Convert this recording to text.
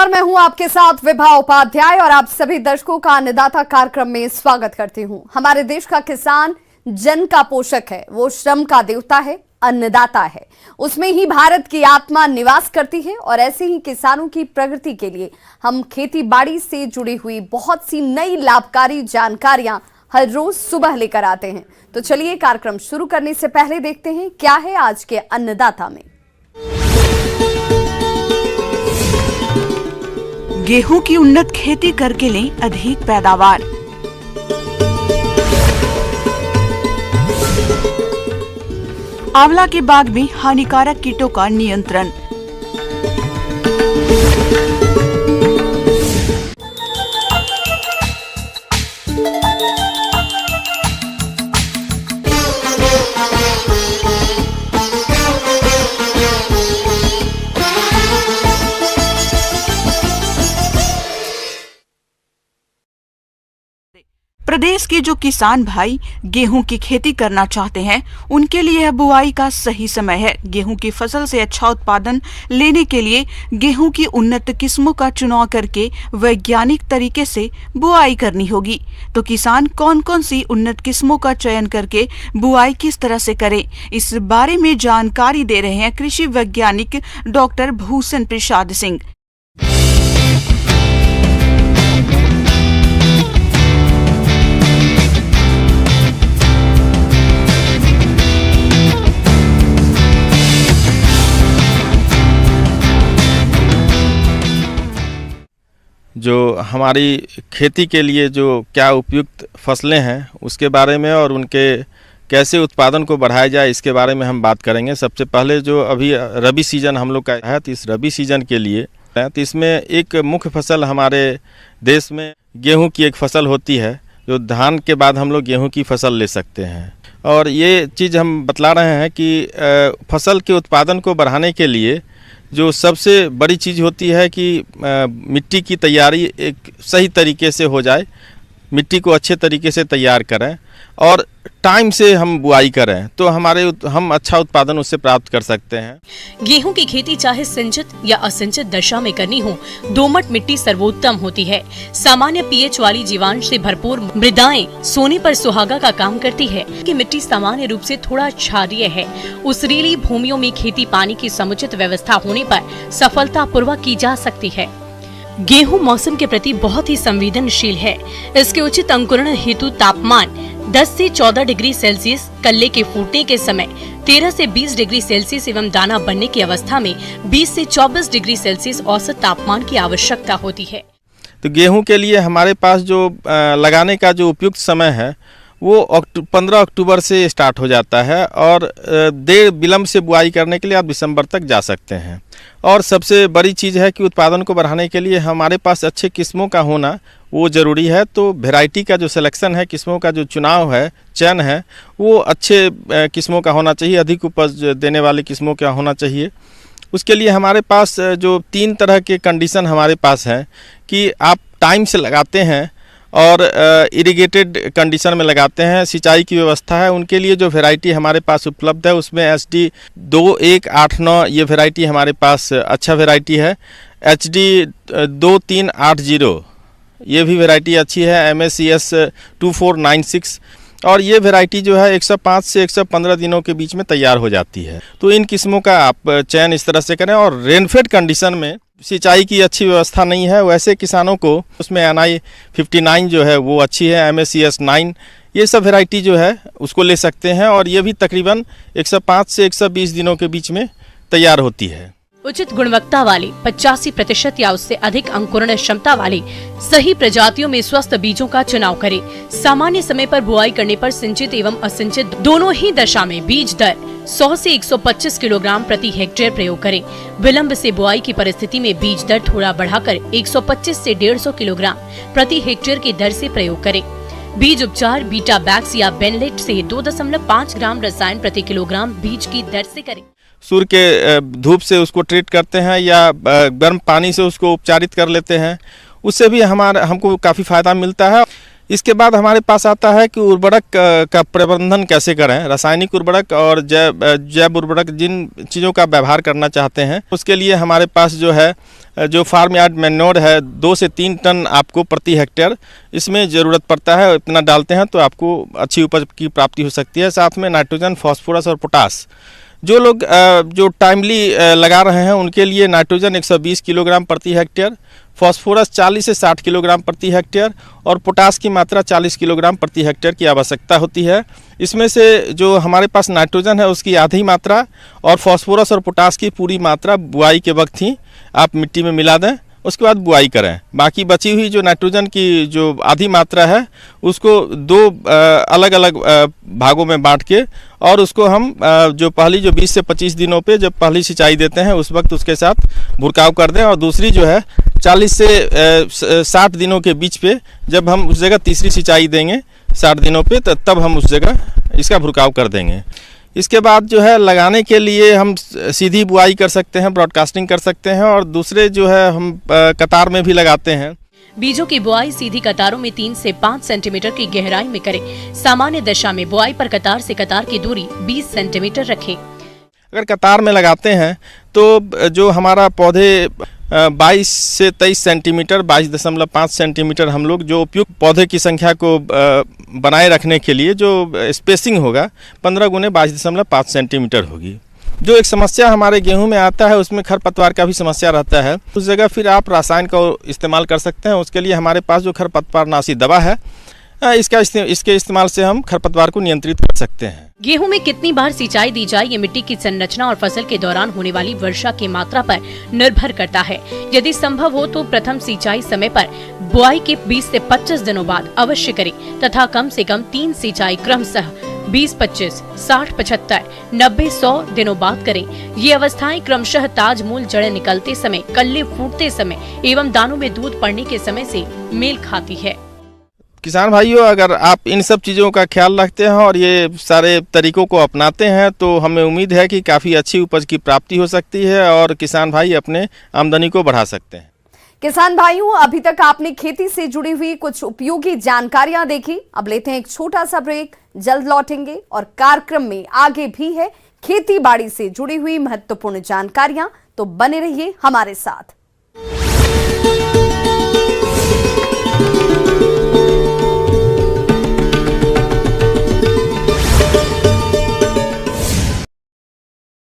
नमस्कार, मैं हूं आपके साथ विभा उपाध्याय और आप सभी दर्शकों का अन्नदाता कार्यक्रम में स्वागत करती हूं। हमारे देश का किसान जन का पोषक है, वो श्रम का देवता है, अन्नदाता है। उसमें ही भारत की आत्मा निवास करती है और ऐसे ही किसानों की प्रगति के लिए हम खेती बाड़ी से जुड़ी हुई बहुत सी नई लाभकारी जानकारियां हर रोज सुबह लेकर आते हैं। तो चलिए कार्यक्रम शुरू करने से पहले देखते हैं क्या है आज के अन्नदाता में। गेहूं की उन्नत खेती करके लें अधिक पैदावार। आंवला के बाग में हानिकारक कीटों का नियंत्रण। प्रदेश के जो किसान भाई गेहूं की खेती करना चाहते हैं, उनके लिए यह बुआई का सही समय है। गेहूं की फसल से अच्छा उत्पादन लेने के लिए गेहूं की उन्नत किस्मों का चुनाव करके वैज्ञानिक तरीके से बुआई करनी होगी। तो किसान कौन कौन सी उन्नत किस्मों का चयन करके बुआई किस तरह से करें, इस बारे में जानकारी दे रहे हैं कृषि वैज्ञानिक डॉक्टर भूषण प्रसाद सिंह। जो हमारी खेती के लिए जो क्या उपयुक्त फसलें हैं उसके बारे में और उनके कैसे उत्पादन को बढ़ाया जाए, इसके बारे में हम बात करेंगे। सबसे पहले जो अभी रबी सीजन हम लोग का है, तो इस रबी सीजन के लिए तो इसमें एक मुख्य फसल हमारे देश में गेहूं की एक फसल होती है, जो धान के बाद हम लोग गेहूं की फसल ले सकते हैं। और ये चीज़ हम बतला रहे हैं कि फसल के उत्पादन को बढ़ाने के लिए जो सबसे बड़ी चीज़ होती है कि मिट्टी की तैयारी एक सही तरीके से हो जाए, मिट्टी को अच्छे तरीके से तैयार करें और टाइम से हम बुआई करें, तो हम अच्छा उत्पादन उससे प्राप्त कर सकते हैं। गेहूं की खेती चाहे सिंचित या असिंचित दशा में करनी हो, दोमट मिट्टी सर्वोत्तम होती है। सामान्य पीएच वाली जीवांश से भरपूर मृदाएं सोने पर सुहागा का काम करती है कि मिट्टी सामान्य रूप से थोड़ा क्षारीय है। उस भूमियों में खेती पानी की समुचित व्यवस्था होने पर सफलता पूर्वक की जा सकती है। गेहूं मौसम के प्रति बहुत ही संवेदनशील है। इसके उचित अंकुरण हेतु तापमान 10 से 14 डिग्री सेल्सियस, कल्ले के फूटने के समय 13 से 20 डिग्री सेल्सियस एवं दाना बनने की अवस्था में 20 से 24 डिग्री सेल्सियस औसत तापमान की आवश्यकता होती है। तो गेहूं के लिए हमारे पास जो लगाने का जो उपयुक्त समय है वो 15 अक्टूबर से स्टार्ट हो जाता है और देर विलम्ब से बुआई करने के लिए आप दिसंबर तक जा सकते हैं। और सबसे बड़ी चीज़ है कि उत्पादन को बढ़ाने के लिए हमारे पास अच्छे किस्मों का होना वो ज़रूरी है। तो वैरायटी का जो सिलेक्शन है, किस्मों का जो चुनाव है, चयन है, वो अच्छे किस्मों का होना चाहिए, अधिक उपज देने वाले किस्मों का होना चाहिए। उसके लिए हमारे पास जो 3 तरह के कंडीशन हमारे पास हैं कि आप टाइम से लगाते हैं और इरिगेटेड कंडीशन में लगाते हैं, सिंचाई की व्यवस्था है। उनके लिए जो वैरायटी हमारे पास उपलब्ध है उसमें HD 2189 ये वैरायटी हमारे पास अच्छा वैरायटी है। HD 2380 ये भी वैरायटी अच्छी है। MACS 2496 और ये वैरायटी जो है 105 से 115 दिनों के बीच में तैयार हो जाती है। तो इन किस्मों का आप चयन इस तरह से करें। और रेनफेड कंडीशन में सिंचाई की अच्छी व्यवस्था नहीं है, वैसे किसानों को उसमें NI 59 जो है वो अच्छी है, MACS 9 ये सब वैरायटी जो है उसको ले सकते हैं और ये भी तकरीबन 105 से 120 दिनों के बीच में तैयार होती है। उचित गुणवत्ता वाले 85% या उससे अधिक अंकुरण क्षमता वाले सही प्रजातियों में स्वस्थ बीजों का चुनाव करें। सामान्य समय पर बुआई करने पर सिंचित एवं असिंचित दोनों ही दशा में बीज दर 100 से 125 किलोग्राम प्रति हेक्टेयर प्रयोग करें। विलंब से बुआई की परिस्थिति में बीज दर थोड़ा बढ़ाकर 125 से 150 किलोग्राम प्रति हेक्टेयर की दर से प्रयोग करें। बीज उपचार बीटा बैक्स या बेनलेट से 2.5 ग्राम रसायन प्रति किलोग्राम बीज की दर से करें। सूर्य के धूप से उसको ट्रीट करते हैं या गर्म पानी से उसको उपचारित कर लेते हैं, उससे भी हमको काफ़ी फ़ायदा मिलता है। इसके बाद हमारे पास आता है कि उर्वरक का प्रबंधन कैसे करें। रासायनिक उर्वरक और जैव उर्वरक जिन चीज़ों का व्यवहार करना चाहते हैं उसके लिए हमारे पास जो है जो फार्म यार्ड मैन्योर है 2 से 3 टन आपको प्रति हेक्टेयर इसमें ज़रूरत पड़ता है। इतना डालते हैं तो आपको अच्छी उपज की प्राप्ति हो सकती है। साथ में नाइट्रोजन, फास्फोरस और पोटास, जो लोग जो टाइमली लगा रहे हैं उनके लिए नाइट्रोजन 120 किलोग्राम प्रति हेक्टेयर, फास्फोरस 40 से 60 किलोग्राम प्रति हेक्टेयर और पोटास की मात्रा 40 किलोग्राम प्रति हेक्टेयर की आवश्यकता होती है। इसमें से जो हमारे पास नाइट्रोजन है उसकी आधी मात्रा और फास्फोरस और पोटास की पूरी मात्रा बुआई के वक्त ही आप मिट्टी में मिला दें, उसके बाद बुआई करें। बाकी बची हुई जो नाइट्रोजन की जो आधी मात्रा है उसको 2 अलग अलग भागों में बांट के और उसको हम जो पहली जो 20 से 25 दिनों पे जब पहली सिंचाई देते हैं उस वक्त उसके साथ भुरकाव कर दें और दूसरी जो है 40 से 60 दिनों के बीच पे जब हम उस जगह तीसरी सिंचाई देंगे 60 दिनों पे तब हम उस जगह इसका भुरकाव कर देंगे। इसके बाद जो है लगाने के लिए हम सीधी बुआई कर सकते हैं, ब्रॉडकास्टिंग कर सकते हैं और दूसरे जो है हम कतार में भी लगाते हैं। बीजों की बुआई सीधी कतारों में 3 से 5 सेंटीमीटर की गहराई में करें। सामान्य दशा में बुआई पर कतार से कतार की दूरी 20 सेंटीमीटर रखें। अगर कतार में लगाते हैं तो जो हमारा पौधे 22 से 23 सेंटीमीटर 22.5 सेंटीमीटर हम लोग जो उपयुक्त पौधे की संख्या को बनाए रखने के लिए जो स्पेसिंग होगा 15 गुने 22.5 सेंटीमीटर होगी। जो एक समस्या हमारे गेहूं में आता है उसमें खरपतवार का भी समस्या रहता है, उस जगह फिर आप रसायन का इस्तेमाल कर सकते हैं। उसके लिए हमारे पास जो खरपतवारनाशी दवा है इसके इस्तेमाल से हम खरपतवार को नियंत्रित कर सकते हैं। गेहूं में कितनी बार सिंचाई दी जाए ये मिट्टी की संरचना और फसल के दौरान होने वाली वर्षा की मात्रा पर निर्भर करता है। यदि संभव हो तो प्रथम सिंचाई समय पर बुआई के 20 से 25 दिनों बाद अवश्य करें तथा कम से कम 3 सिंचाई क्रमशः 20-25, 60-75, 90-100 दिनों बाद करें। ये अवस्थाएं क्रमशः ताज मूल जड़ें निकलते समय, कल्ले फूटते समय एवं दानों में दूध पड़ने के समय से मेल खाती है। किसान भाइयों, अगर आप इन सब चीज़ों का ख्याल रखते हैं और ये सारे तरीकों को अपनाते हैं तो हमें उम्मीद है कि काफ़ी अच्छी उपज की प्राप्ति हो सकती है और किसान भाई अपने आमदनी को बढ़ा सकते हैं। किसान भाइयों, अभी तक आपने खेती से जुड़ी हुई कुछ उपयोगी जानकारियां देखी। अब लेते हैं एक छोटा सा ब्रेक, जल्द लौटेंगे और कार्यक्रम में आगे भी है खेती बाड़ी से जुड़ी हुई महत्वपूर्ण जानकारियां, तो बने रहिए हमारे साथ।